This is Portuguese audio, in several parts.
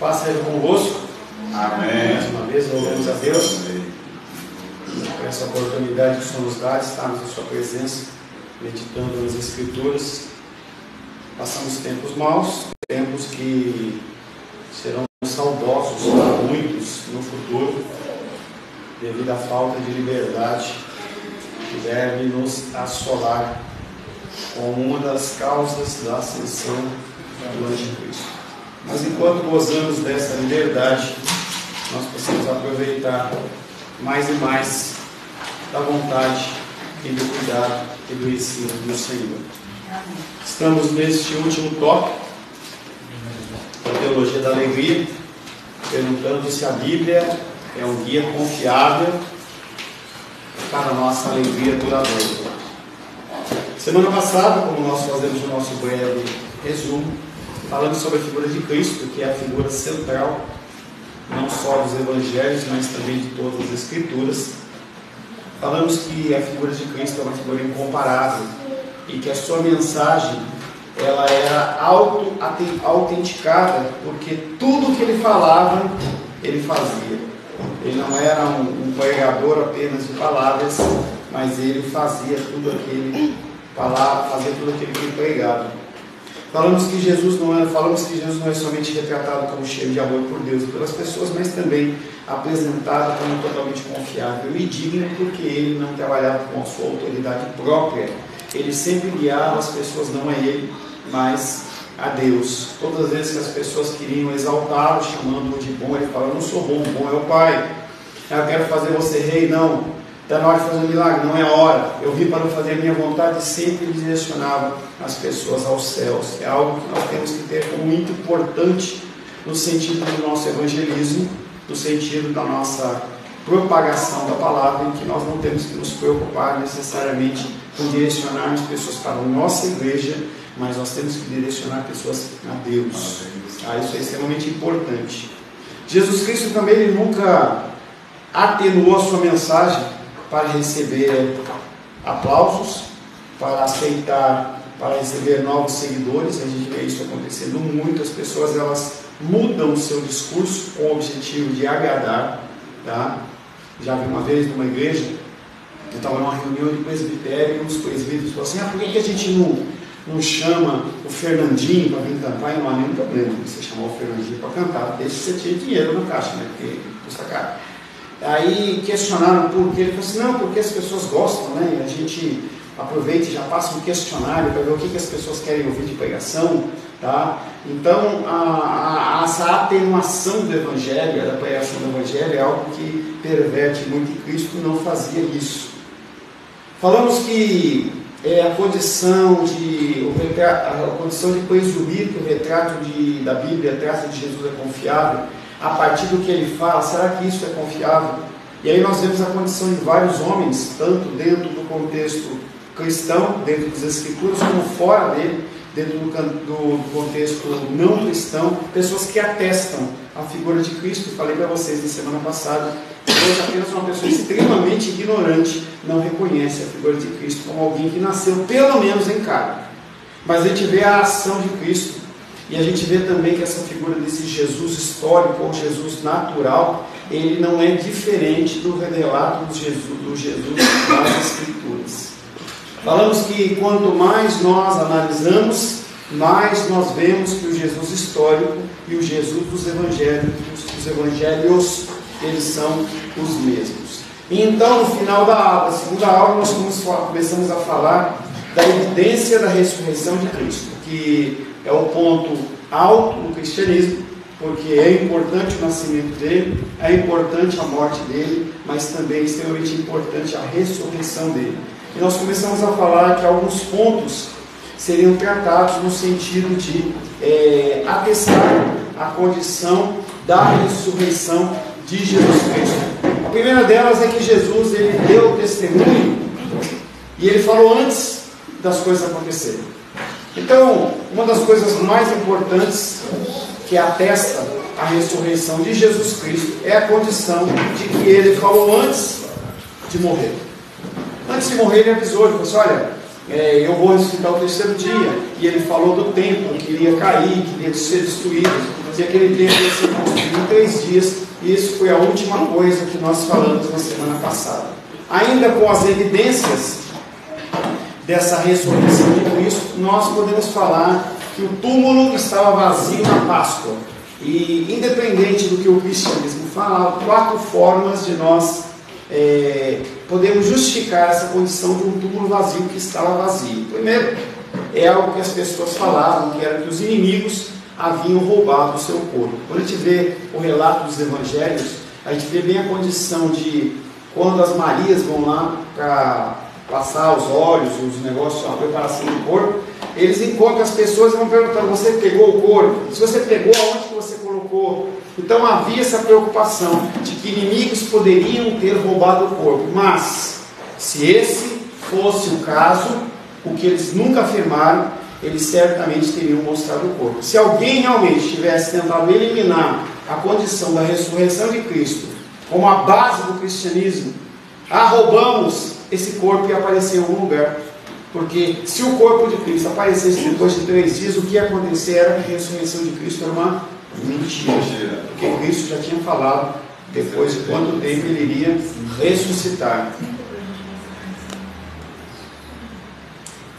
Paz seja convosco. Amém. Mais uma vez, louvamos a Deus por essa oportunidade que o Senhor nos dá de estarmos em Sua presença, meditando nas Escrituras. Passamos tempos maus, tempos que serão saudosos para muitos no futuro, devido à falta de liberdade que deve nos assolar como uma das causas da ascensão do Anticristo. Mas enquanto gozamos dessa liberdade, nós precisamos aproveitar mais e mais da vontade e do cuidado e do ensino do Senhor. Estamos neste último tópico da teologia da alegria, perguntando se a Bíblia é um guia confiável para a nossa alegria duradoura. Semana passada, como nós fazemos o nosso breve resumo, falamos sobre a figura de Cristo, que é a figura central, não só dos evangelhos, mas também de todas as escrituras. Falamos que a figura de Cristo é uma figura incomparável e que a sua mensagem ela era autenticada, porque tudo que ele falava, ele fazia. Ele não era um pregador apenas de palavras, mas ele fazia tudo aquele que ele pregava. Falamos que Jesus não é somente retratado como cheio de amor por Deus e pelas pessoas, mas também apresentado como totalmente confiável e digno, porque ele não trabalhava com a sua autoridade própria. Ele sempre guiava as pessoas não a ele, mas a Deus. Todas as vezes que as pessoas queriam exaltá-lo, chamando-o de bom, ele falava: não sou bom, bom é o Pai. Eu quero fazer você rei, não. Está na hora de fazer um milagre, não é hora. Eu vim para fazer a minha vontade, e sempre direcionava as pessoas aos céus. É algo que nós temos que ter como muito importante no sentido do nosso evangelismo, no sentido da nossa propagação da palavra, em que nós não temos que nos preocupar necessariamente com direcionar as pessoas para a nossa igreja, mas nós temos que direcionar pessoas a Deus. Isso é extremamente importante. Jesus Cristo também ele nunca atenuou a sua mensagem para receber aplausos, para aceitar, para receber novos seguidores. A gente vê isso acontecendo muito. As pessoas elas mudam o seu discurso com o objetivo de agradar. Tá? Já vi uma vez numa igreja, eu estava numa reunião de presbitério e os presbíteros falaram assim: por que a gente não chama o Fernandinho para vir cantar? E não há nenhum problema você chamar o Fernandinho para cantar, desde que você tinha dinheiro na caixa, né? Porque custa caro. Aí questionaram por quê. Ele falou assim: não, porque as pessoas gostam, né? E a gente aproveita e já passa um questionário para ver o que as pessoas querem ouvir de pregação, tá? Então, essa atenuação do Evangelho, da pregação do Evangelho, é algo que perverte muito, e Cristo não fazia isso. Falamos que a condição de presumir que o retrato da Bíblia trata de Jesus é confiável, a partir do que ele fala. Será que isso é confiável? E aí nós vemos a condição de vários homens, tanto dentro do contexto cristão, dentro das Escrituras, como fora dele, dentro do contexto não cristão, pessoas que atestam a figura de Cristo. Falei para vocês na semana passada, que hoje apenas uma pessoa extremamente ignorante não reconhece a figura de Cristo como alguém que nasceu pelo menos em carne. Mas a gente vê a ação de Cristo, e a gente vê também que essa figura desse Jesus histórico ou Jesus natural, ele não é diferente do relato do Jesus das Escrituras. Falamos que quanto mais nós analisamos, mais nós vemos que o Jesus histórico e o Jesus dos evangelhos, eles são os mesmos. E então, no final da segunda aula, nós começamos a falar da evidência da ressurreição de Cristo, que é o ponto alto do cristianismo, porque é importante o nascimento dele, é importante a morte dele, mas também é extremamente importante a ressurreição dele. E nós começamos a falar que alguns pontos seriam tratados no sentido de atestar a condição da ressurreição de Jesus Cristo. A primeira delas é que Jesus ele deu testemunho e ele falou antes das coisas acontecerem. Então, uma das coisas mais importantes que atesta a ressurreição de Jesus Cristo é a condição de que ele falou antes de morrer. Antes de morrer, ele avisou, ele falou assim: olha, eu vou ressuscitar o terceiro dia. E ele falou do templo que iria cair, que iria ser destruído. que aquele templo ia ser construído em 3 dias, e isso foi a última coisa que nós falamos na semana passada. Ainda com as evidências dessa ressurreição de Cristo, nós podemos falar que o túmulo estava vazio na Páscoa. E independente do que o cristianismo fala, há 4 formas de nós podemos justificar essa condição de um túmulo vazio que estava vazio. Primeiro, é algo que as pessoas falavam, que era que os inimigos haviam roubado o seu corpo. Quando a gente vê o relato dos evangelhos, a gente vê bem a condição de quando as Marias vão lá para passar os óleos, os negócios, a preparação do corpo, eles encontram as pessoas e vão perguntando: você pegou o corpo? Se você pegou, aonde que você colocou? Então havia essa preocupação de que inimigos poderiam ter roubado o corpo. Mas, se esse fosse o caso, o que eles nunca afirmaram, eles certamente teriam mostrado o corpo. Se alguém realmente tivesse tentado eliminar a condição da ressurreição de Cristo como a base do cristianismo, roubamos, esse corpo ia aparecer em algum lugar. Porque se o corpo de Cristo aparecesse depois de 3 dias, o que ia acontecer era que a ressurreição de Cristo era uma mentira. Porque Cristo já tinha falado depois de quanto tempo ele iria ressuscitar.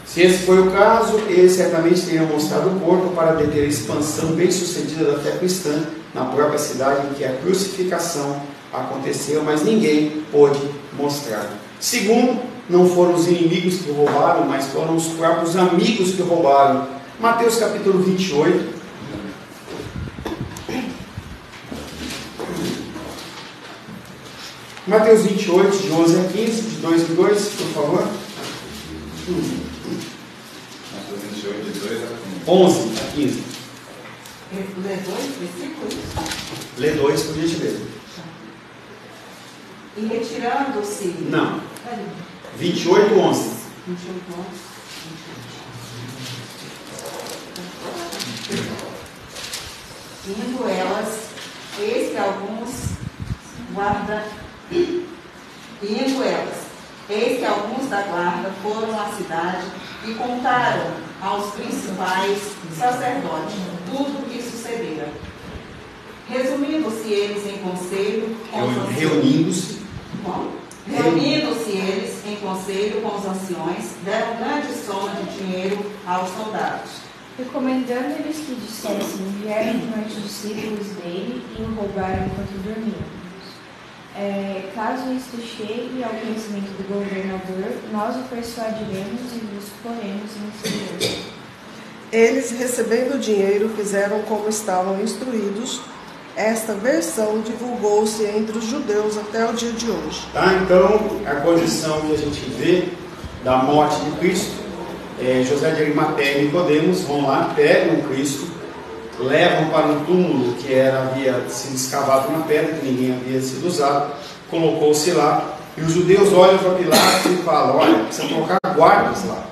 Se esse foi o caso, eles certamente teriam mostrado o corpo para deter a expansão bem-sucedida da fé cristã na própria cidade em que a crucificação aconteceu, mas ninguém pôde mostrar. Segundo, não foram os inimigos que roubaram, mas foram os próprios amigos que roubaram. Mateus capítulo 28. Mateus 28, de 11 a 15, de 2 em 2, por favor. Mateus 28, de 2 a 15. 11 a 15. Lê 2 versículos? Lê 2, por gentileza. E retirando-se. Não. 28, 11. 28, 11. Indo elas, eis que alguns da guarda foram à cidade e contaram aos principais sacerdotes tudo o que sucedera. Resumindo-se eles em conselho Reunindo-se eles em conselho com os anciões, deram grande soma de dinheiro aos soldados, recomendando-lhes que dissessem: vieram de noite os discípulos dele e o roubaram enquanto dormíamos. Caso isto chegue ao conhecimento do governador, nós o persuadiremos e vos poremos em segurança. Eles, recebendo o dinheiro, fizeram como estavam instruídos. Esta versão divulgou-se entre os judeus até o dia de hoje. Então, a condição que a gente vê da morte de Cristo, José de Arimateia e Nicodemos vão lá, pegam Cristo, levam para um túmulo que havia sido escavado na pedra, que ninguém havia sido usado, colocou-se lá, e os judeus olham para Pilatos e falam: olha, precisa colocar guardas lá,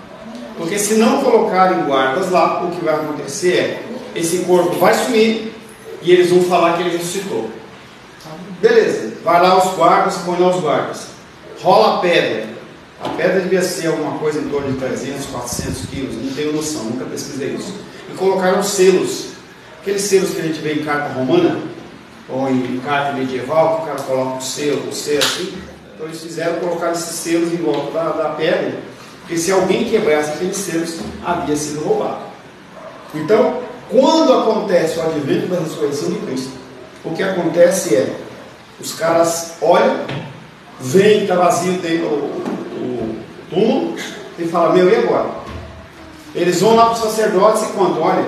porque se não colocarem guardas lá, o que vai acontecer é, esse corpo vai sumir, e eles vão falar que ele ressuscitou. Beleza, vai lá os guardas, põe lá os guardas, rola a pedra devia ser alguma coisa em torno de 300, 400 quilos, não tenho noção, nunca pesquisei isso, e colocaram selos, aqueles selos que a gente vê em carta romana, ou em carta medieval, que o cara coloca o selo assim. Então eles colocar esses selos em volta da pedra, porque se alguém quebrasse aqueles selos, havia sido roubado. Então, quando acontece o advento da ressurreição de Cristo, o que acontece é, os caras olham, veem que está vazio o túmulo, e falam: meu, e agora? Eles vão lá para os sacerdotes e contam: olha,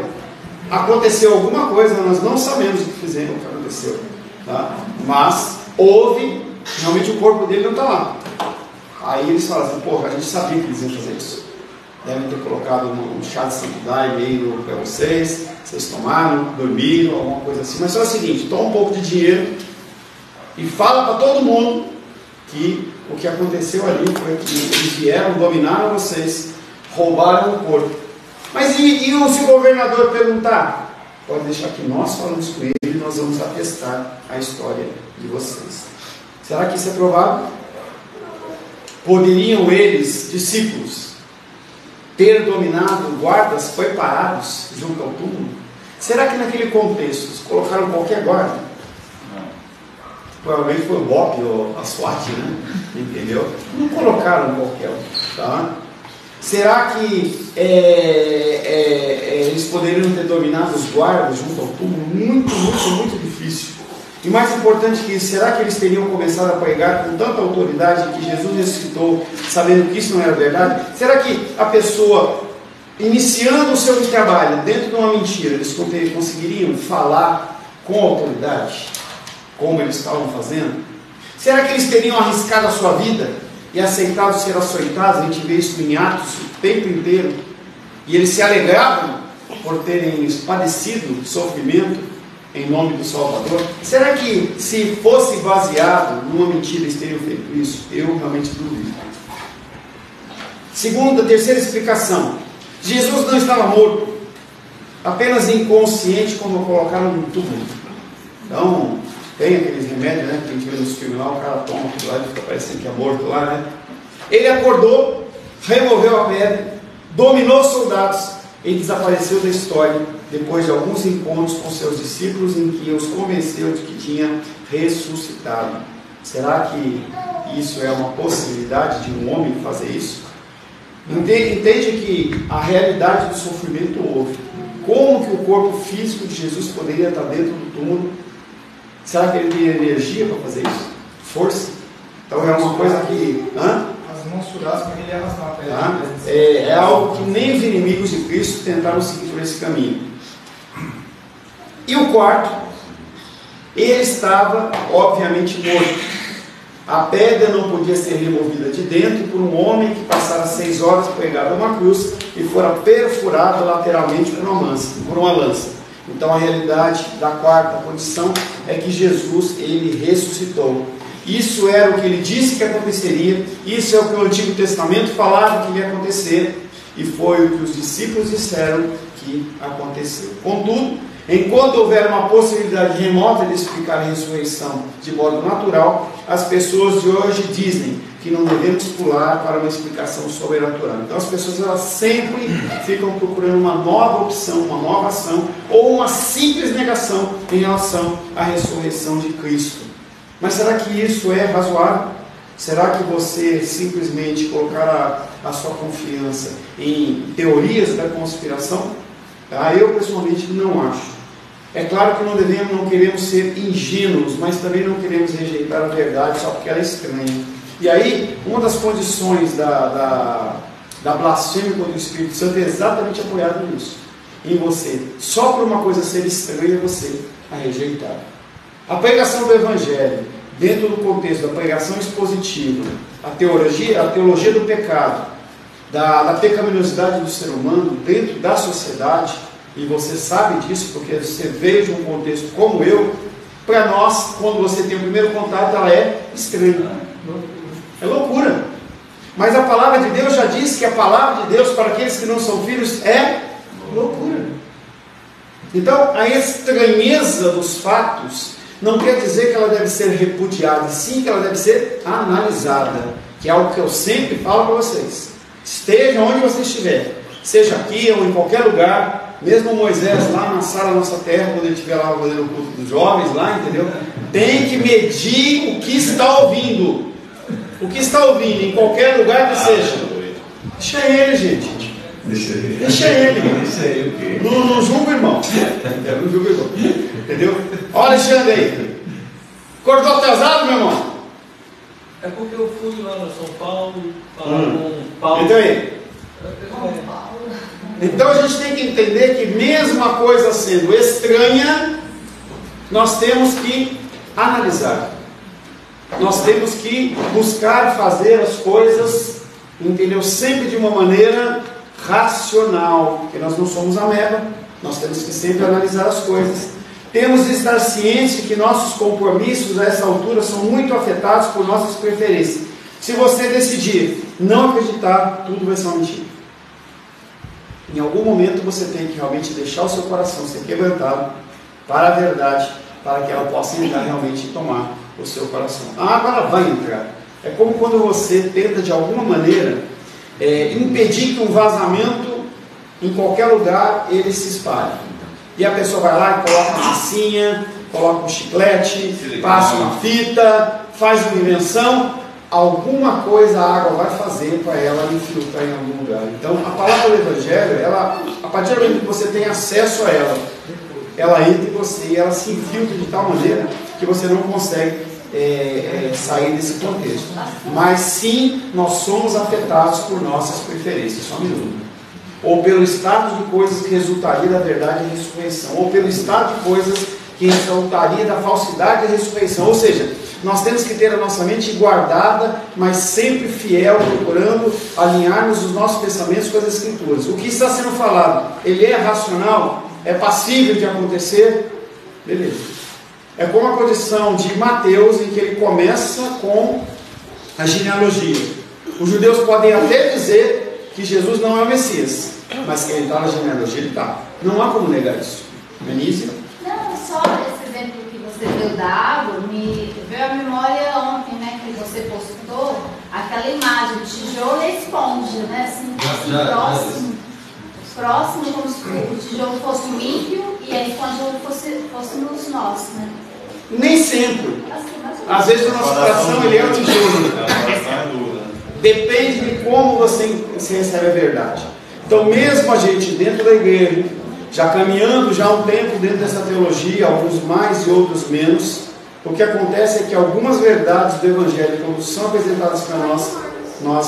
aconteceu alguma coisa, nós não sabemos o que fizeram, o que aconteceu, tá? Mas houve, realmente o corpo dele não está lá. Aí eles falam assim: porra, a gente sabia que eles iam fazer isso. Devem ter colocado um chá de santidade meio para vocês tomaram, dormiram, alguma coisa assim. Mas só é o seguinte: toma um pouco de dinheiro e fala para todo mundo que o que aconteceu ali foi que eles vieram, dominaram vocês, roubaram o corpo. Mas se o governador perguntar? Pode deixar que nós falamos com ele e nós vamos atestar a história de vocês. Será que isso é provável? Poderiam eles, discípulos, ter dominado guardas preparados junto ao túmulo? Será que naquele contexto eles colocaram qualquer guarda? Não. Provavelmente foi o BOP ou a SWAT, né? Entendeu? Não colocaram qualquer um, tá? Será que eles poderiam ter dominado os guardas junto ao túmulo? Muito difícil. E mais importante que isso, será que eles teriam começado a pregar com tanta autoridade que Jesus ressuscitou, sabendo que isso não era verdade? Será que a pessoa, iniciando o seu trabalho dentro de uma mentira, eles conseguiriam falar com autoridade, como eles estavam fazendo? Será que eles teriam arriscado a sua vida e aceitado ser açoitados? A gente vê isso em Atos o tempo inteiro. E eles se alegravam por terem padecido sofrimento em nome do Salvador. Será que se fosse baseado numa mentira eles teriam feito isso? Eu realmente duvido. Terceira explicação. Jesus não estava morto, apenas inconsciente quando o colocaram no túmulo. Então, tem aqueles remédios, né, que a gente vê nos filmes lá, o cara toma aquilo lá e fica parecendo que é morto lá, né? Ele acordou, removeu a pedra, dominou os soldados e desapareceu da história depois de alguns encontros com seus discípulos em que os convenceu de que tinha ressuscitado. Será que isso é uma possibilidade de um homem fazer isso? Entende que a realidade do sofrimento houve. Como que o corpo físico de Jesus poderia estar dentro do túmulo? Será que ele tem energia para fazer isso? Força? Então é uma coisa que... As mãos furadas para ele arrastar a pedra. É algo que nem os inimigos de Cristo tentaram seguir por esse caminho. E o quarto, ele estava obviamente morto. A pedra não podia ser removida de dentro por um homem que passara 6 horas pregado a uma cruz e fora perfurado lateralmente por uma lança. Então a realidade da quarta condição é que Jesus, ele ressuscitou. Isso era o que ele disse que aconteceria, isso é o que o Antigo Testamento falava que ia acontecer, e foi o que os discípulos disseram que aconteceu. Contudo, enquanto houver uma possibilidade remota de explicar a ressurreição de modo natural, as pessoas de hoje dizem que não devemos pular para uma explicação sobrenatural. Então as pessoas, elas sempre ficam procurando uma nova opção, uma nova ação, ou uma simples negação em relação à ressurreição de Cristo. Mas será que isso é razoável? Será que você simplesmente colocar a sua confiança em teorias da conspiração? Eu pessoalmente não acho. É claro que não queremos ser ingênuos, mas também não queremos rejeitar a verdade só porque ela é estranha. E aí, uma das condições da blasfêmia contra o Espírito Santo é exatamente apoiada nisso. Em você. Só por uma coisa ser estranha, você a rejeitar. A pregação do Evangelho, dentro do contexto da pregação expositiva, a teologia do pecado, da pecaminosidade do ser humano, dentro da sociedade, e você sabe disso, porque você veio de um contexto como eu, para nós, quando você tem o primeiro contato, ela é estranha. É loucura. Mas a palavra de Deus já diz que a palavra de Deus para aqueles que não são filhos é loucura. Então, a estranheza dos fatos não quer dizer que ela deve ser repudiada, sim que ela deve ser analisada, que é algo que eu sempre falo para vocês. Esteja onde você estiver, seja aqui ou em qualquer lugar, mesmo Moisés lá na sala da nossa terra, quando ele estiver lá fazendo o culto dos jovens lá, entendeu? Tem que medir o que está ouvindo. O que está ouvindo, em qualquer lugar que seja. Deixa ele, gente. Deixa ele. Não julga o irmão. Não julga o irmão. Entendeu? Olha, Alexandre aí. Acordou atrasado, meu irmão? É porque eu fui lá no São Paulo falar com Paulo. Então aí. Então a gente tem que entender que mesmo a coisa sendo estranha, nós temos que analisar. Nós temos que buscar fazer as coisas, entendeu? Sempre de uma maneira racional, porque nós não somos ameba, nós temos que sempre analisar as coisas. Temos de estar cientes de que nossos compromissos a essa altura são muito afetados por nossas preferências. Se você decidir não acreditar, tudo vai ser uma mentira. Em algum momento você tem que realmente deixar o seu coração ser quebrantado para a verdade, para que ela possa entrar realmente e tomar o seu coração. A água ela vai entrar. É como quando você tenta de alguma maneira impedir que um vazamento em qualquer lugar ele se espalhe. E a pessoa vai lá e coloca uma massinha, coloca um chiclete, passa uma fita, faz uma invenção, alguma coisa a água vai fazer para ela infiltrar em algum lugar. Então a palavra do Evangelho, ela, a partir do momento que você tem acesso a ela, ela entra em você e ela se infiltra de tal maneira que você não consegue sair desse contexto. Mas sim, nós somos afetados por nossas preferências, só um minuto. Ou pelo estado de coisas que resultaria da verdade e ressurreição, ou pelo estado de coisas que resultaria da falsidade e ressurreição. Ou seja, nós temos que ter a nossa mente guardada, mas sempre fiel, procurando alinharmos os nossos pensamentos com as Escrituras. O que está sendo falado, ele é racional? É passível de acontecer? Beleza. É como a condição de Mateus, em que ele começa com a genealogia. Os judeus podem até dizer que Jesus não é o Messias, mas que ele está na genealogia, ele está. Não há como negar isso. Benícia? Não, só esse exemplo que você deu da água, me veio à memória ontem, né, que você postou, aquela imagem, tijolo e esponja, né, assim próximo, como se o tijolo fosse o ímpio e a esponja fosse nos nós, né? Nem sempre. Às vezes o nosso coração ele é o tijolo. Depende de como você recebe a verdade. Então mesmo a gente dentro da igreja, já caminhando já há um tempo dentro dessa teologia, alguns mais e outros menos, o que acontece é que algumas verdades do Evangelho, quando são apresentadas para nós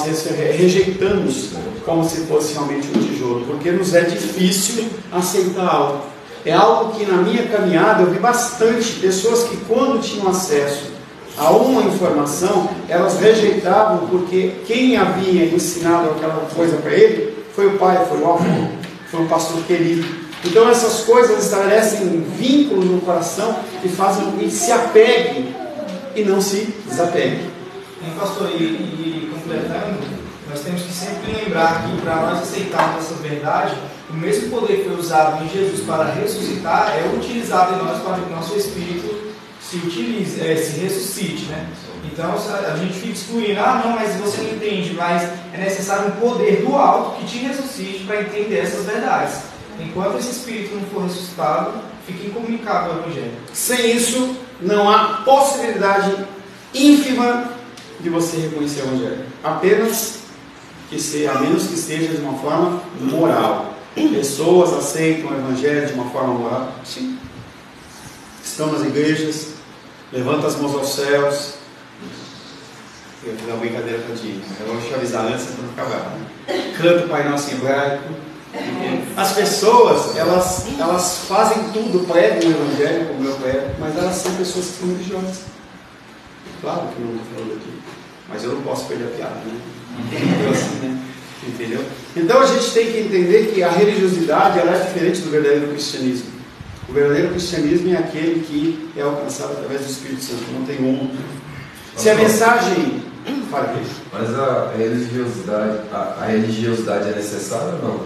rejeitamos como se fosse realmente um tijolo, porque nos é difícil aceitar algo. É algo que na minha caminhada eu vi bastante pessoas que quando tinham acesso a uma informação, elas rejeitavam porque quem havia ensinado aquela coisa para ele foi o pai, foi o avô, foi um pastor querido. Então essas coisas estabelecem vínculos no coração e fazem com que se apegue e não se desapegue. Pastor, e completando, nós temos que sempre lembrar que para nós aceitarmos essa verdade, o mesmo poder que foi usado em Jesus para ressuscitar é utilizado em nós para que o nosso espírito se ressuscite, né? Então a gente fica excluindo, não, mas você não entende, mas é necessário um poder do alto que te ressuscite para entender essas verdades. Enquanto esse espírito não for ressuscitado, fica incomunicável o Evangelho. Sem isso, não há possibilidade ínfima de você reconhecer o Evangelho. Apenas a menos que seja de uma forma moral. Pessoas aceitam o Evangelho de uma forma moral? Sim. Estão nas igrejas, levantam as mãos aos céus. Eu vou dar uma brincadeira para ti. Eu vou te avisar antes para não ficar bravo. Canta o Pai Nosso em hebraico. As pessoas, elas fazem tudo, pregam o Evangelho como eu prego, mas elas são pessoas que são religiosas. Claro que não estou falando aqui, mas eu não posso perder a piada, né? Então, assim, né? Entendeu? Então a gente tem que entender que a religiosidade ela é diferente do verdadeiro cristianismo. O verdadeiro cristianismo é aquele que é alcançado através do Espírito Santo, não tem outro. Se a mensagem... Mas a religiosidade é necessária ou não?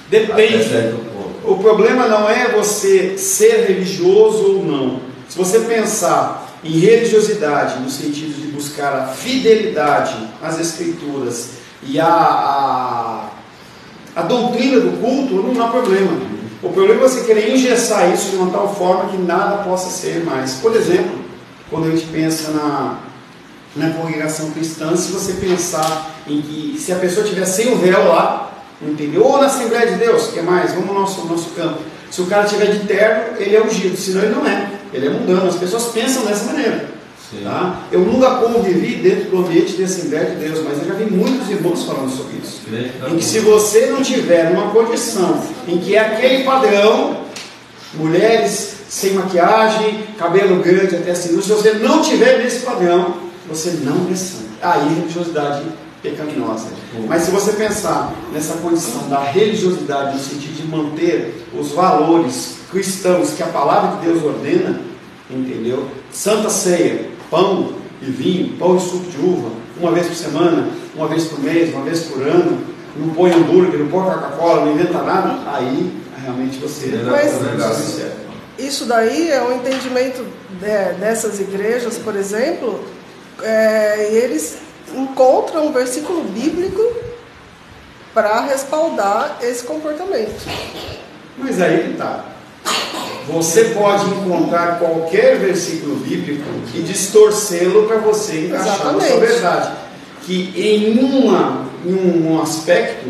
Depende. O problema não é você ser religioso ou não. Se você pensar em religiosidade no sentido de buscar a fidelidade às Escrituras e a doutrina do culto, não há problema. O problema é você querer engessar isso de uma tal forma que nada possa ser mais. Por exemplo, quando a gente pensa na congregação cristã, se você pensar em que se a pessoa tiver sem o véu lá, entendeu? Ou na Assembleia de Deus, que é mais, vamos ao nosso campo. Se o cara tiver de terno, ele é ungido, senão ele não é. Ele é mundano. As pessoas pensam dessa maneira. Tá? Eu nunca convivi dentro do ambiente de Assembleia de Deus, mas eu já vi muitos irmãos falando sobre isso. Em que se você não tiver numa condição em que é aquele padrão, mulheres sem maquiagem, cabelo grande até assim, se você não tiver nesse padrão, você não é santo. Aí religiosidade pecaminosa. Mas se você pensar nessa condição da religiosidade no sentido de manter os valores cristãos que a palavra de Deus ordena, entendeu? Santa ceia, pão e vinho, pão e suco de uva, uma vez por semana, uma vez por mês, uma vez por ano, não põe hambúrguer, não põe Coca-Cola, não inventa nada, aí realmente você isso daí é um entendimento dessas igrejas, por exemplo, eles encontram um versículo bíblico para respaldar esse comportamento. Mas aí que está. Você pode encontrar qualquer versículo bíblico e distorcê-lo para você encaixar na sua verdade. Que em um aspecto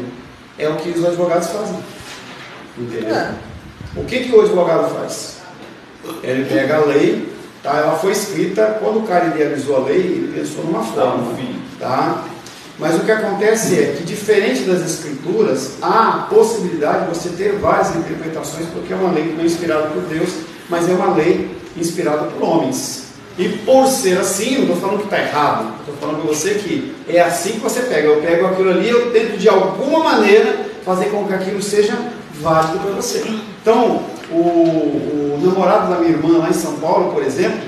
é o que os advogados fazem. Entendeu? O que o advogado faz? Ele pega a lei, tá? Ela foi escrita, quando o cara idealizou a lei, ele pensou numa forma. Tá? Mas o que acontece é que, diferente das escrituras, há a possibilidade de você ter várias interpretações, porque é uma lei que não é inspirada por Deus, mas é uma lei inspirada por homens. E por ser assim, não estou falando que está errado, estou falando para você que é assim que você pega. Eu pego aquilo ali, eu tento de alguma maneira fazer com que aquilo seja válido para você. Então, o namorado da minha irmã lá em São Paulo, por exemplo,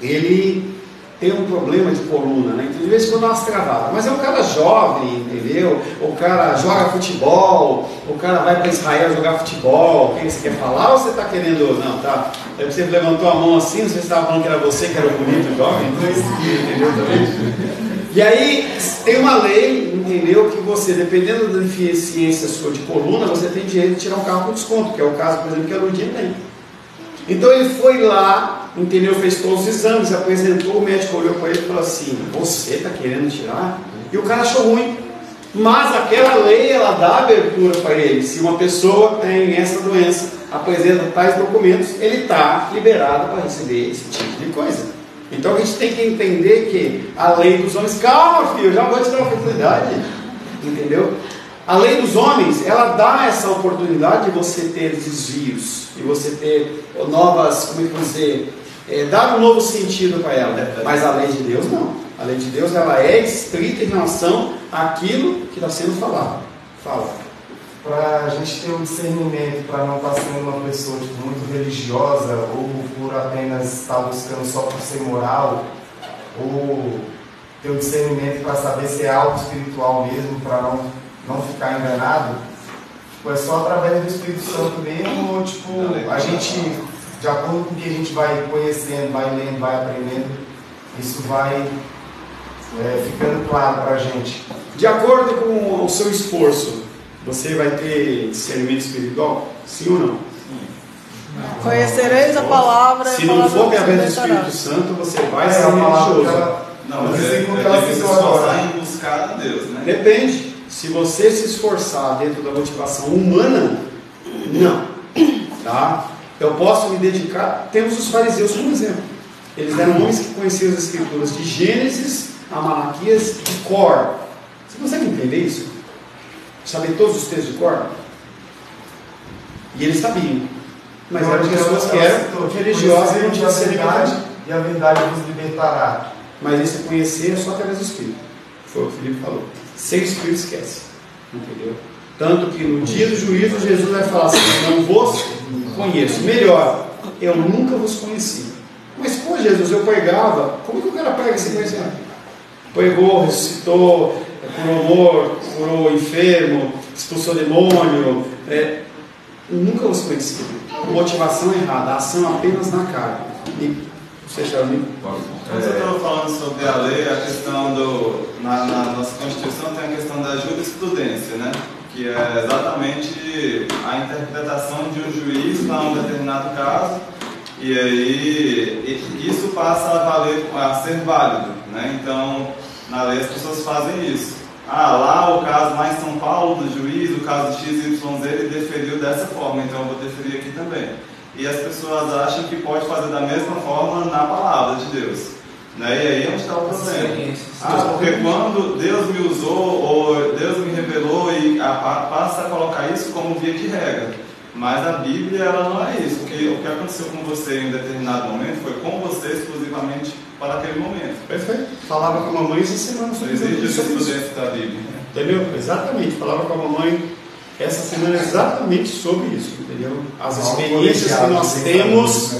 ele tem um problema de coluna, né? Então de vez em quando dá umas travadas, mas é um cara jovem, entendeu? O cara joga futebol, o cara vai para Israel jogar futebol. Quem você quer falar ou você está querendo? Não, tá? Aí você levantou a mão assim, não sei se você estava falando que era você que era o bonito jovem, entendeu também? E aí tem uma lei, entendeu? Que você, dependendo da deficiência sua de coluna, você tem direito de tirar um carro com desconto, que é o caso, por exemplo, que a Ludinha tem. Então ele foi lá, entendeu? Fez todos os exames, apresentou, o médico olhou para ele e falou assim: você está querendo tirar? E o cara achou ruim. Mas aquela lei, ela dá abertura para ele. Se uma pessoa tem essa doença, apresenta tais documentos, ele está liberado para receber esse tipo de coisa. Então a gente tem que entender que a lei dos homens... Calma, filho, já vou te dar uma oportunidade. Entendeu? A lei dos homens, ela dá essa oportunidade de você ter desvios, de você ter novas, como é que eu vou dizer, dar um novo sentido para ela. Mas a lei de Deus não. A lei de Deus, ela é estrita em relação àquilo que está sendo falado. Fala. Para a gente ter um discernimento, para não estar sendo uma pessoa muito religiosa, ou por apenas estar buscando só por ser moral, ou ter um discernimento para saber se é algo espiritual mesmo, para não ficar enganado, é só através do Espírito Santo mesmo, ou a gente, de acordo com o que a gente vai conhecendo, vai lendo, vai aprendendo, isso vai ficando claro para a gente. De acordo com o seu esforço, você vai ter discernimento espiritual? Sim ou não? Sim. Conhecereis a palavra. Se não for através do Espírito Santo, você vai ser religioso. Não, mas tem que se esforçar em buscar a Deus, né? Depende. Se você se esforçar dentro da motivação humana, não. Tá? Eu posso me dedicar. Temos os fariseus como exemplo. Eles eram homens que conheciam as escrituras de Gênesis a Malaquias de cor. Você consegue entender isso? Saber todos os textos de cor? E eles sabiam. Mas eram pessoas que eram religiosas e não tinham verdade. E a verdade vos libertará. Mas esse conhecer é só através do Espírito. Foi o que o Felipe falou. Sem o Espírito esquece. Entendeu? Tanto que no dia do juízo Jesus vai falar assim: eu não vos conheço. Melhor, eu nunca vos conheci. Mas pô, Jesus, eu pregava. Como que o cara prega sem conhecer? Pregou, ressuscitou, curou morto, curou enfermo, expulsou demônio. Nunca vos conheci. Motivação errada, ação apenas na carne. E você, Charlie? Quando você estava falando sobre a lei, a questão na nossa Constituição tem a questão da jurisprudência, né? Que é exatamente a interpretação de um juiz para um determinado caso, e aí isso passa a ser válido, né? Então, na lei as pessoas fazem isso. Lá o caso lá em São Paulo do juiz, o caso XYZ, ele deferiu dessa forma, então eu vou deferir aqui também. E as pessoas acham que pode fazer da mesma forma na palavra de Deus, né? E aí onde está o problema? Porque quando Deus me usou, ou Deus me revelou, e passa a colocar isso como via de regra. Mas a Bíblia, ela não é isso. O que aconteceu com você em um determinado momento foi com você exclusivamente para aquele momento. Perfeito. Falava com a mamãe essa semana sobre isso. Existe jurisprudência da Bíblia. Entendeu? Exatamente. Falava com a mamãe essa semana exatamente sobre isso, entendeu? As experiências que nós temos,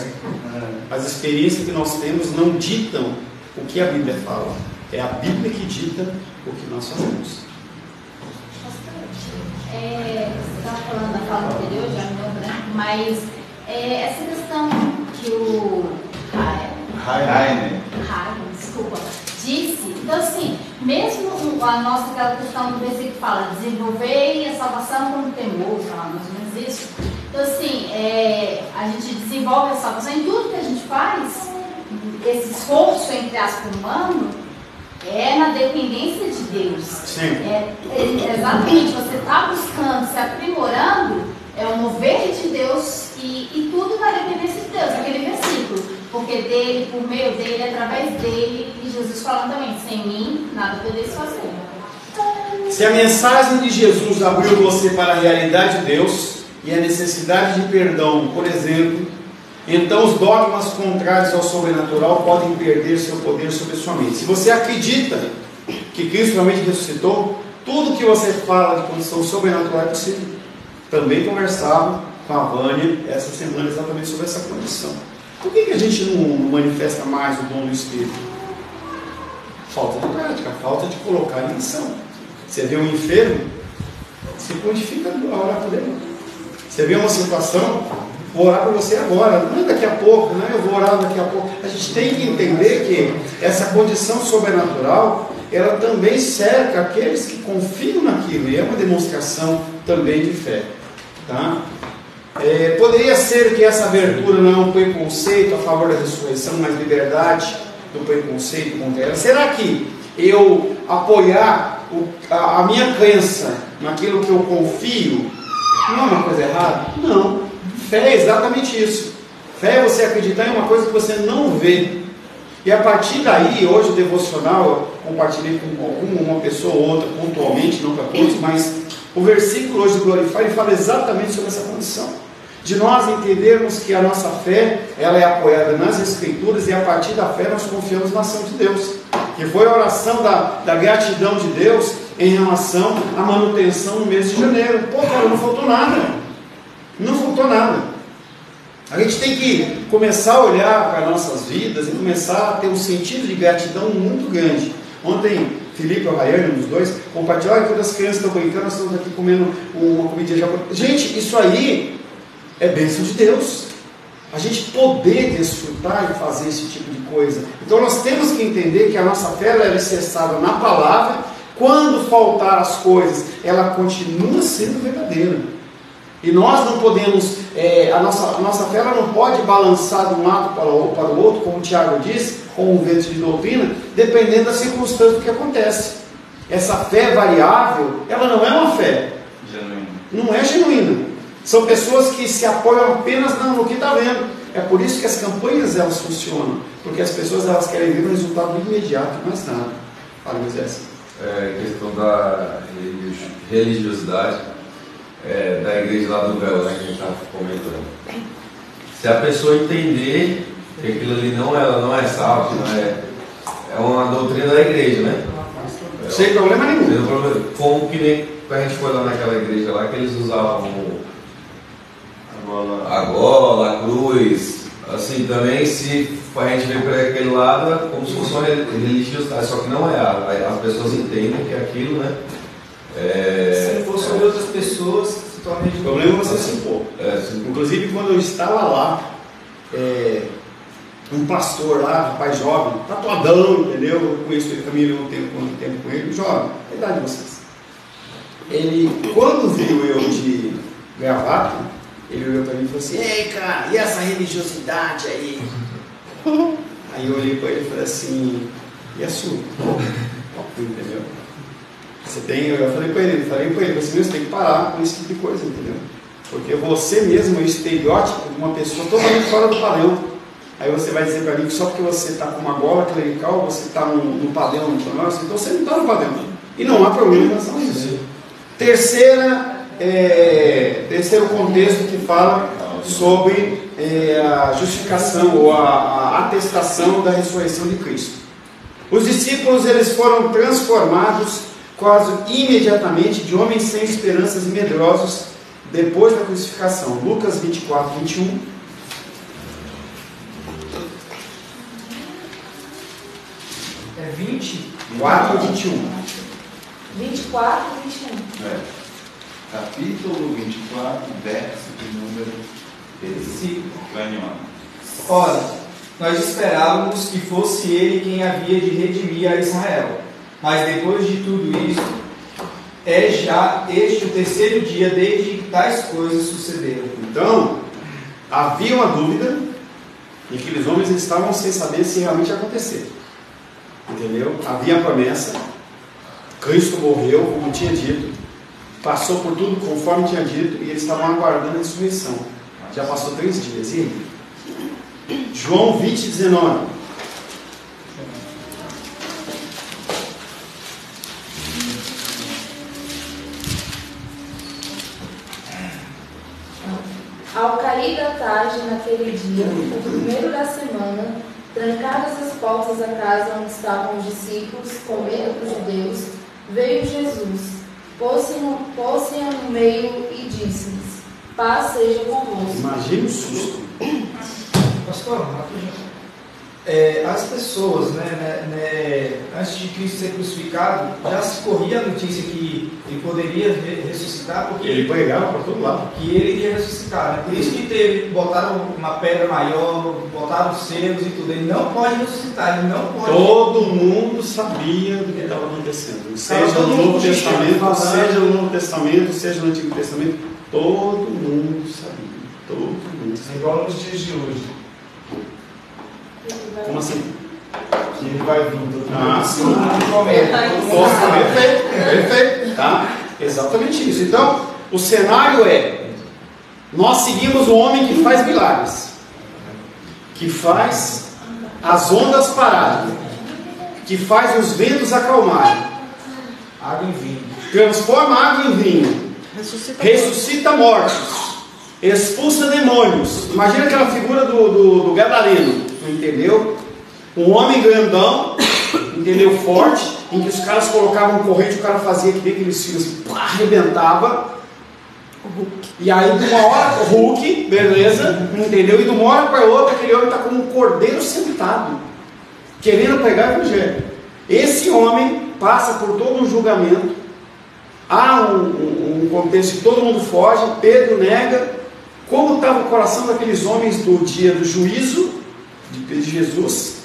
as experiências que nós temos não ditam o que a Bíblia fala. É a Bíblia que dita o que nós fazemos. Você estava falando da fala anterior, já me lembro, né? Mas essa questão que o Rainer, desculpa, disse, então assim, mesmo a nossa aquela questão do versículo que fala, desenvolvei a salvação com temor, fala mais ou menos isso. Então assim, a gente desenvolve a salvação em tudo que a gente faz, esse esforço entre aspas humano, é na dependência de Deus. Sim. Exatamente, você está buscando, se aprimorando, é o mover de Deus e tudo na dependência de Deus, aquele versículo. Porque dele, por meio dele, através dele, e Jesus falando também, sem mim, nada podeis fazer. Se a mensagem de Jesus abriu você para a realidade de Deus e a necessidade de perdão, por exemplo, então os dogmas contrários ao sobrenatural podem perder seu poder sobre a sua mente. Se você acredita que Cristo realmente ressuscitou, tudo que você fala de condição sobrenatural é possível. Também conversava com a Vânia essa semana exatamente sobre essa condição. Por que a gente não manifesta mais o dom do Espírito? Falta de prática, falta de colocar em ação. Você vê um enfermo, se purifica a orar por ele. Você vê uma situação, vou orar por você agora, não é daqui a pouco, não é eu vou orar daqui a pouco. A gente tem que entender que essa condição sobrenatural, ela também cerca aqueles que confiam naquilo, e é uma demonstração também de fé. Tá? Poderia ser que essa abertura não é um preconceito a favor da ressurreição, mas liberdade do preconceito contra ela. Será que eu apoiar a minha crença naquilo que eu confio não é uma coisa errada? Não. Fé é exatamente isso. Fé é você acreditar em uma coisa que você não vê. E a partir daí, hoje o devocional, eu compartilhei com uma pessoa ou outra pontualmente, não para todos, mas o versículo hoje do Glorify, ele fala exatamente sobre essa condição. De nós entendermos que a nossa fé, ela é apoiada nas Escrituras, e a partir da fé nós confiamos na ação de Deus. Que foi a oração da gratidão de Deus em relação à manutenção no mês de janeiro. Pô, cara, não faltou nada. Não faltou nada. A gente tem que começar a olhar para nossas vidas e começar a ter um sentido de gratidão muito grande. Ontem, Felipe e o Rayane, um dos dois, compartilharam, quando as crianças estão brincando, nós estamos aqui comendo uma comidinha japonesa. Gente, isso aí é bênção de Deus. A gente poder desfrutar e fazer esse tipo de coisa. Então nós temos que entender que a nossa fé é alicerçada na palavra. Quando faltar as coisas, ela continua sendo verdadeira. E nós não podemos, a nossa fé ela não pode balançar de um lado para o outro, como o Tiago disse, com um vento de doutrina, dependendo da circunstância que acontece. Essa fé variável, ela não é uma fé genuína. Não é genuína. São pessoas que se apoiam apenas no que está vendo. É por isso que as campanhas elas funcionam, porque as pessoas elas querem ver um resultado imediato, mais nada. Fala, Moisés. Questão da religiosidade da igreja lá do véu, né, que a gente estava comentando. Se a pessoa entender que aquilo ali não é salvo, é uma doutrina da igreja, né? Sem problema nenhum. Como que nem a gente foi lá naquela igreja lá, que eles usavam a gola, a cruz, assim, também se a gente vê para aquele lado é como se fosse uma religiosidade, só que não é, as pessoas entendem que aquilo, né? Se for sobre outras pessoas, se torna de... O problema é você se impor. Inclusive, quando eu estava lá, um pastor lá, rapaz jovem, tatuadão, entendeu? Eu conheço ele, caminhei um tempo com ele, jovem, a idade de vocês. Ele, quando viu eu de gravata, ele olhou para mim e falou assim: ei, cara, e essa religiosidade aí? Aí eu olhei para ele e falei assim: e a sua? Entendeu? Você tem, eu falei para ele, você tem que parar com esse tipo de coisa, entendeu? Porque você mesmo é o estereótipo de uma pessoa totalmente fora do padrão. Aí você vai dizer para mim que só porque você está com uma gola clerical, você está no padrão, então você não está no padrão. E não há problema em relação a isso. Terceiro contexto que fala sobre a justificação ou a atestação da ressurreição de Cristo. Os discípulos eles foram transformados quase imediatamente de homens sem esperanças e medrosos depois da crucificação. Lucas 24, 21. É 20? 4, 21. 24 e 21. Capítulo 24, verso de número 13. Ora, nós esperávamos que fosse ele quem havia de redimir a Israel. Mas depois de tudo isso, é já este o terceiro dia desde que tais coisas sucederam. Então, havia uma dúvida e aqueles homens estavam sem saber se realmente ia acontecer. Entendeu? Havia a promessa, Cristo morreu, como tinha dito, passou por tudo conforme tinha dito, e eles estavam aguardando a ressurreição. Já passou 3 dias. E aí? João 20, 19. Ao cair da tarde naquele dia, o primeiro da semana, trancadas as portas da casa onde estavam os discípulos, com medo dos judeus, veio Jesus, pôs-se no meio e disse-lhes: paz seja convosco. Imagina o susto. Pastor, as pessoas, antes de Cristo ser crucificado, já se corria a notícia que ele poderia ressuscitar, porque ele pregava por todo lado que ele iria ressuscitar. Por isso que botaram uma pedra maior, botaram selos e tudo. Ele não pode ressuscitar, ele não pode. Todo mundo sabia do que estava acontecendo. Seja no Novo Testamento, seja no Novo Testamento, seja no Antigo Testamento, todo mundo sabia. Todo mundo sabia. Igual nos dias de hoje. Como assim? Que ele vai vir todo sim. Perfeito. Tá? Exatamente isso. Então, o cenário é: nós seguimos um homem que faz milagres, que faz as ondas pararem, que faz os ventos acalmarem, água em vinho, transforma água em vinho, ressuscita mortos, expulsa demônios. Imagina aquela figura do Gadareno, entendeu? Um homem grandão, entendeu? Forte, em que os caras colocavam corrente, o cara fazia que nem aqueles filhos, arrebentava. E aí de uma hora, Hulk, beleza, entendeu? E de uma hora para outra, aquele homem está como um cordeiro sentado, querendo pregar o evangelho. Esse homem passa por todo um julgamento. Há um contexto que todo mundo foge, Pedro nega. Como estava o coração daqueles homens do dia do juízo de Jesus,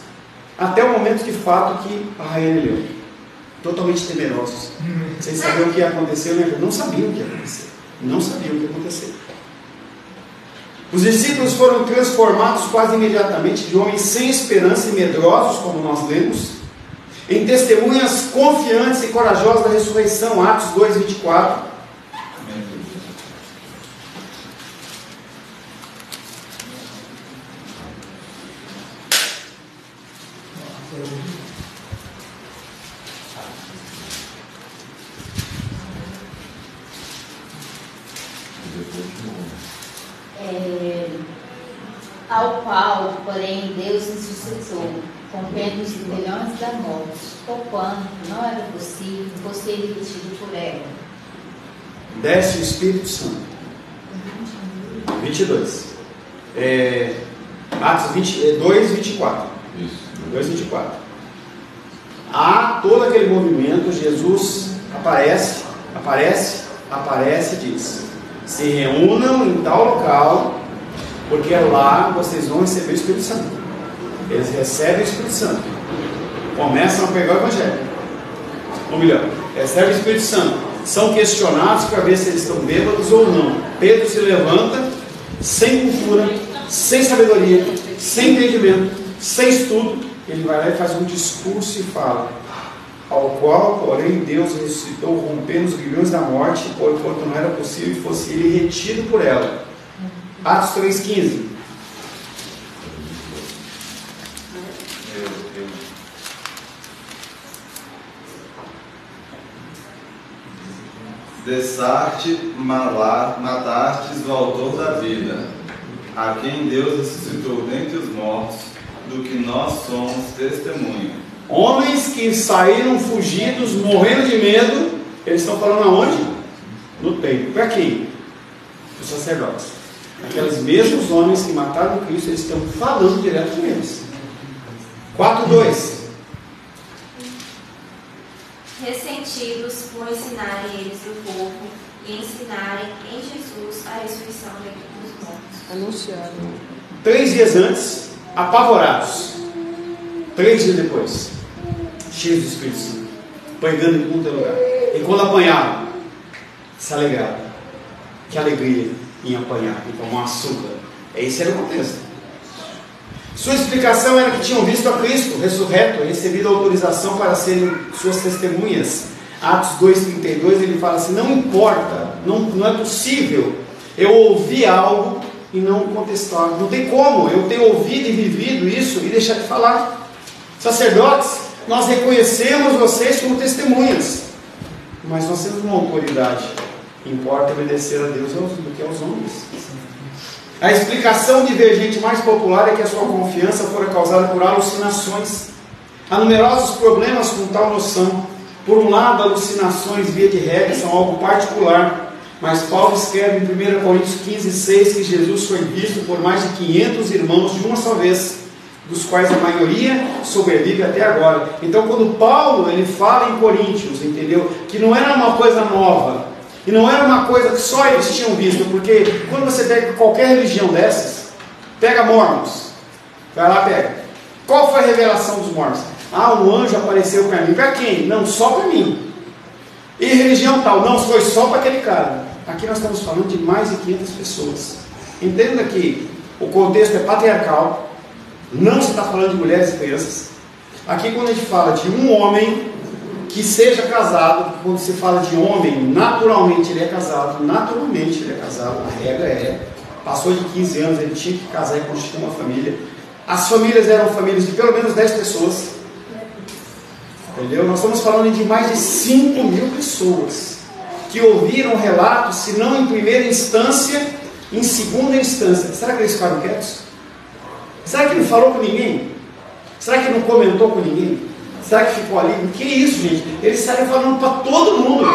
até o momento de fato que a rainha leu, totalmente temerosos, sem saber o que ia acontecer, não sabiam o que ia acontecer, não sabiam o que ia acontecer. Os discípulos foram transformados quase imediatamente de homens sem esperança e medrosos, como nós lemos, em testemunhas confiantes e corajosas da ressurreição. Atos 2, 24. Ao qual, porém, Deus ressuscitou, rompendo os grilhões da morte, poupando, não era possível, fosse ele retido por ela. Desce o Espírito Santo. 22. Atos 2, 24. Isso. 2, 24. Há todo aquele movimento, Jesus aparece e diz: se reúnam em tal local, porque lá vocês vão receber o Espírito Santo. Eles recebem o Espírito Santo, começam a pegar o Evangelho, ou melhor, recebem o Espírito Santo, são questionados para ver se eles estão bêbados ou não. Pedro se levanta, sem cultura, sem sabedoria, sem entendimento, sem estudo. Ele vai lá e faz um discurso e fala: ao qual, porém, Deus ressuscitou, rompendo os grilhões da morte, porquanto não era possível que fosse ele retido por ela. Atos 3,15. Cessaste, matastes o autor da vida, a quem Deus ressuscitou dentre os mortos, do que nós somos testemunha. Homens que saíram fugidos, morrendo de medo, eles estão falando aonde? No templo. Para quem? Os sacerdotes. Aqueles mesmos homens que mataram Cristo, eles estão falando direto com eles. 4:2. Ressentidos por ensinarem eles o povo e ensinarem em Jesus a ressurreição dentre os mortos. Anunciaram. 3 dias antes, apavorados. 3 dias depois, cheios do Espírito Santo. pregando em todo lugar. E quando apanhavam, se alegravam. Que alegria em apanhar, em tomar açúcar. Esse era o contexto. Sua explicação era que tinham visto a Cristo ressurreto e recebido a autorização para serem suas testemunhas. Atos 2,32, ele fala assim: não importa, não é possível eu ouvir algo e não contestar. Não tem como eu ter ouvido e vivido isso e deixar de falar. Sacerdotes, nós reconhecemos vocês como testemunhas, mas nós temos uma autoridade. Importa obedecer a Deus do que aos homens. A explicação divergente mais popular é que a sua confiança fora causada por alucinações. Há numerosos problemas com tal noção. Por um lado, alucinações, via de regra, são algo particular, mas Paulo escreve em 1 Coríntios 15,6 que Jesus foi visto por mais de 500 irmãos de uma só vez, dos quais a maioria sobrevive até agora. Então, quando Paulo ele fala em Coríntios, entendeu? Que não era uma coisa nova, e não era uma coisa que só eles tinham visto, porque quando você pega qualquer religião dessas, pega Mormons, vai lá, pega. Qual foi a revelação dos Mormons? Ah, um anjo apareceu para mim. Para quem? Não, só para mim. E religião tal? Não, foi só para aquele cara. Aqui nós estamos falando de mais de 500 pessoas. Entenda que o contexto é patriarcal, não se está falando de mulheres e crianças. Aqui quando a gente fala de um homem que seja casado, quando se fala de homem, naturalmente ele é casado, a regra é, passou de 15 anos, ele tinha que casar e constituir uma família. As famílias eram famílias de pelo menos 10 pessoas, entendeu? Nós estamos falando de mais de 5.000 pessoas, que ouviram relatos, se não em primeira instância, em segunda instância. Será que eles ficaram quietos? Será que não falou com ninguém? Será que não comentou com ninguém? Será que ficou ali? Que isso, gente? Eles saíram falando para todo mundo.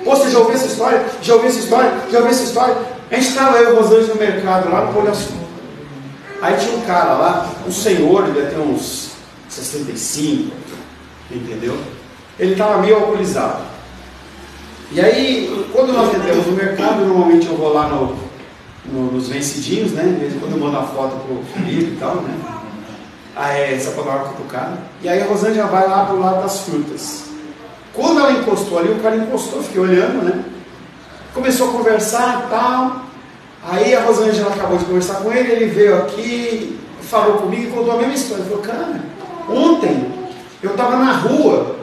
Pô, você já ouviu essa história? Já ouviu essa história? Já ouviu essa história? A gente estava, eu e o Rosângela, no mercado, lá no Pão de Açúcar. Aí tinha um cara lá, um senhor, ele devia ter uns 65, entendeu? Ele estava meio alcoolizado. E aí, quando nós entramos no mercado, normalmente eu vou lá nos vencidinhos, né? De vez em quando eu mando a foto pro Felipe e tal, né? Aí, só para dar uma cutucada. E aí a Rosângela vai lá pro lado das frutas. Quando ela encostou ali, o cara encostou, fiquei olhando, né? Começou a conversar e tal. Aí a Rosângela acabou de conversar com ele, ele veio aqui, falou comigo e contou a mesma história. Ele falou: cara, ontem eu estava na rua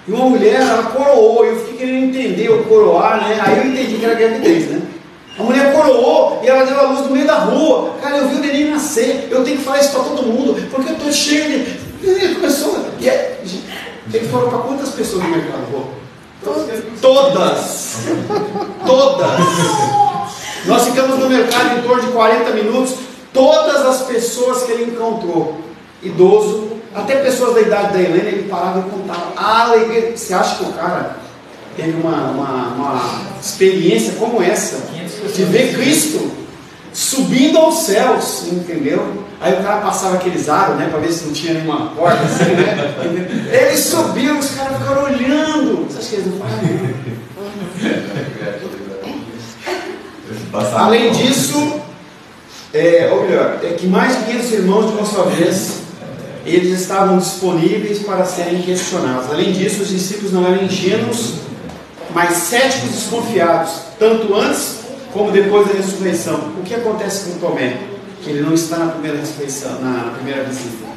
e uma mulher, ela coroou, e eu fiquei querendo entender o coroar, né? Aí eu entendi que era gravidez, né? A mulher coroou e ela deu a luz no meio da rua. Cara, eu vi o neném nascer, eu tenho que falar isso para todo mundo, porque eu estou cheio de... Ele começou... E aí, ele falou para quantas pessoas no mercado? Todas! Todas! Nós ficamos no mercado em torno de 40 minutos. Todas as pessoas que ele encontrou, idoso, até pessoas da idade da Helena, ele parava e contava a alegria. Você acha que o cara teve uma experiência como essa, de ver Cristo subindo aos céus, entendeu? Aí o cara passava aqueles aros, né, para ver se não tinha nenhuma porta assim, né? Ele subiu, os caras ficaram olhando. Você acha que eles não falaram? Além disso, ou melhor, é que mais de 500 irmãos de uma só vez, eles estavam disponíveis para serem questionados. Além disso, os discípulos não eram ingênuos, mas céticos e desconfiados, tanto antes como depois da ressurreição. O que acontece com Tomé? Que ele não está na primeira ressurreição, na primeira visita.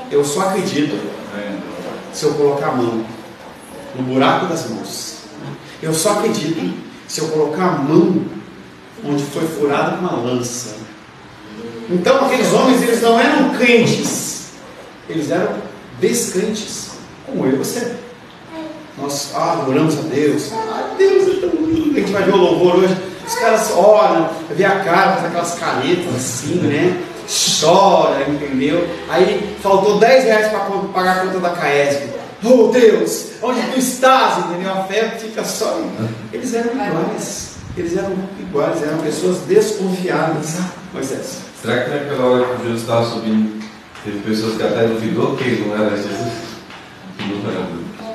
Eu só acredito se eu colocar a mão no buraco das mãos. Eu só acredito se eu colocar a mão onde foi furada uma lança. Então aqueles homens, eles não eram crentes, eles eram descrentes, como eu e você. Nós adoramos a Deus. Deus é tão lindo. A gente vai ver o louvor hoje. Os caras oram, vê a cara, faz aquelas caretas assim, né? Chora, entendeu? Aí faltou 10 reais para pagar a conta da Caesb. Oh Deus, onde tu estás? Entendeu? A fé fica só. Eles eram iguais. Eram pessoas desconfiadas. Moisés. Será que naquela hora que Jesus estava subindo, teve pessoas que até duvidou que ele não era Jesus? Não era.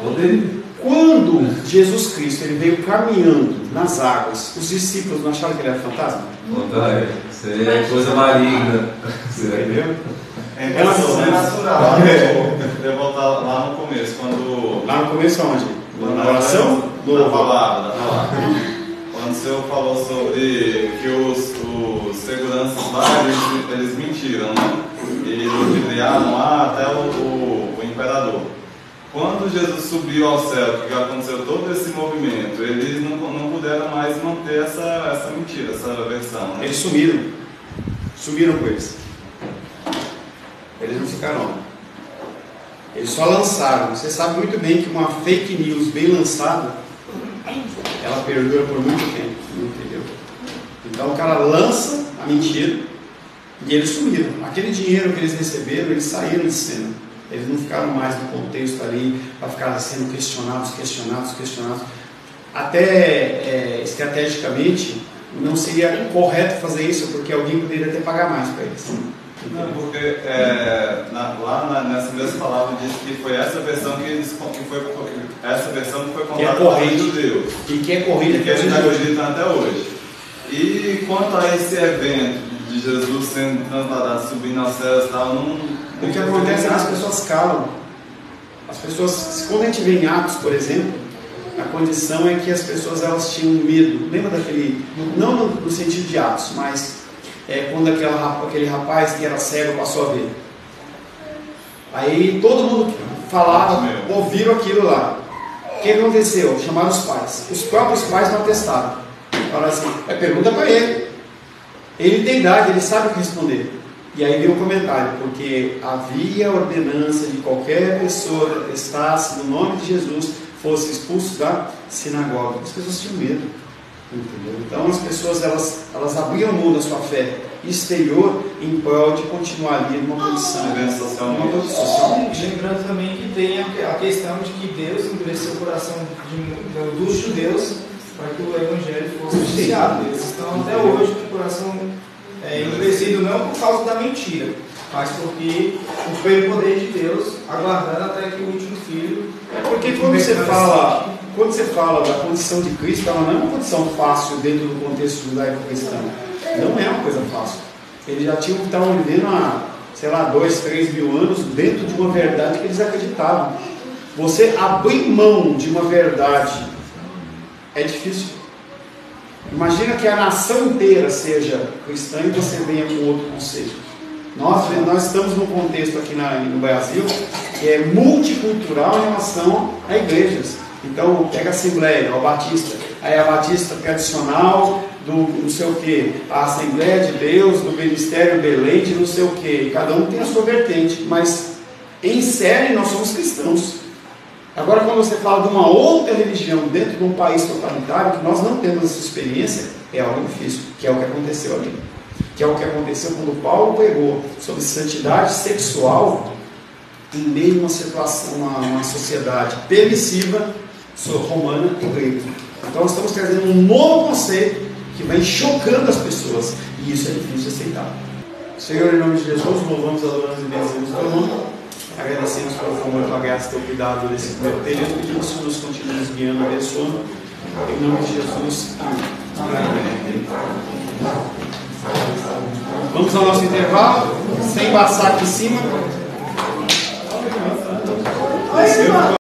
Poderia. Quando Jesus Cristo ele veio caminhando nas águas, os discípulos não acharam que ele era fantasma? Isso aí é coisa maligna. Entendeu? É uma visão natural. Eu vou voltar lá no começo, quando... Lá no começo aonde? Na oração? Na palavra. Quando o Senhor falou sobre que os seguranças lá, eles mentiram, né? E ludibriaram lá até o imperador. Quando Jesus subiu ao céu, que aconteceu todo esse movimento, eles não puderam mais manter essa mentira, essa versão. Né? Eles sumiram com eles. Eles não ficaram. Eles só lançaram. Você sabe muito bem que uma fake news bem lançada, ela perdura por muito tempo, entendeu? Então o cara lança a mentira e eles sumiram. Aquele dinheiro que eles receberam, eles saíram de cena. Eles não ficaram mais no contexto ali para ficar sendo questionados. Até estrategicamente não seria correto fazer isso, porque alguém poderia até pagar mais para eles. Não, porque lá nessa mesma palavra diz que foi essa versão que foi contada pelos judeus. E que é corrida, que a gente acredita até hoje. E quanto a esse evento de Jesus sendo transladado, subindo aos céus e tal, o que acontece é que as pessoas calam. As pessoas, quando a gente vê em Atos, por exemplo, a condição é que as pessoas elas tinham medo. Lembra daquele, não no sentido de Atos, mas quando aquele rapaz que era cego passou a ver. Aí todo mundo falava, ouviram aquilo lá. O que aconteceu? Chamaram os pais. Os próprios pais não atestaram. Falaram assim, pergunta para ele. Ele tem idade, ele sabe o que responder. E aí veio um comentário, porque havia ordenança de qualquer pessoa que atestasse no nome de Jesus fosse expulso da sinagoga. As pessoas tinham medo. Entendeu? Então as pessoas elas abriam mão da sua fé exterior em prol de continuar ali numa condição socialmente. Lembrando também que tem a questão de que Deus endureceu o coração dos judeus para que o evangelho fosse anunciado. Eles estão até hoje com o coração endurecido não por causa da mentira, mas porque pelo poder de Deus, aguardando até que o último filho. Porque quando você fala da condição de Cristo, ela não é uma condição fácil dentro do contexto judaico-cristão. Não é uma coisa fácil. Eles já estavam vivendo há, 2, 3 mil anos dentro de uma verdade que eles acreditavam. Você abrir mão de uma verdade é difícil. Imagina que a nação inteira seja cristã e você venha com outro conceito. Nós estamos num contexto aqui no Brasil que é multicultural em relação a igrejas. Então, pega a Assembleia, a Batista, aí a Batista tradicional, do não sei o que, a Assembleia de Deus, do Ministério Belém, de não sei o que, cada um tem a sua vertente, mas em série nós somos cristãos. Agora, quando você fala de uma outra religião dentro de um país totalitário, que nós não temos essa experiência, é algo difícil, que é o que aconteceu ali. Que é o que aconteceu quando Paulo pregou sobre santidade sexual em meio a uma situação, uma sociedade permissiva, romana e grega. Então nós estamos trazendo um novo conceito que vai chocando as pessoas, e isso é difícil de aceitar. Senhor, em nome de Jesus, louvamos, adoramos e bendizemos o teu nome. Agradecemos pelo favor, pela graça e teu cuidado desse primeiro período, pedimos que nos continue nos guiando, abençoando. Em nome de Jesus. Amém. Vamos ao nosso intervalo, sem passar aqui em cima.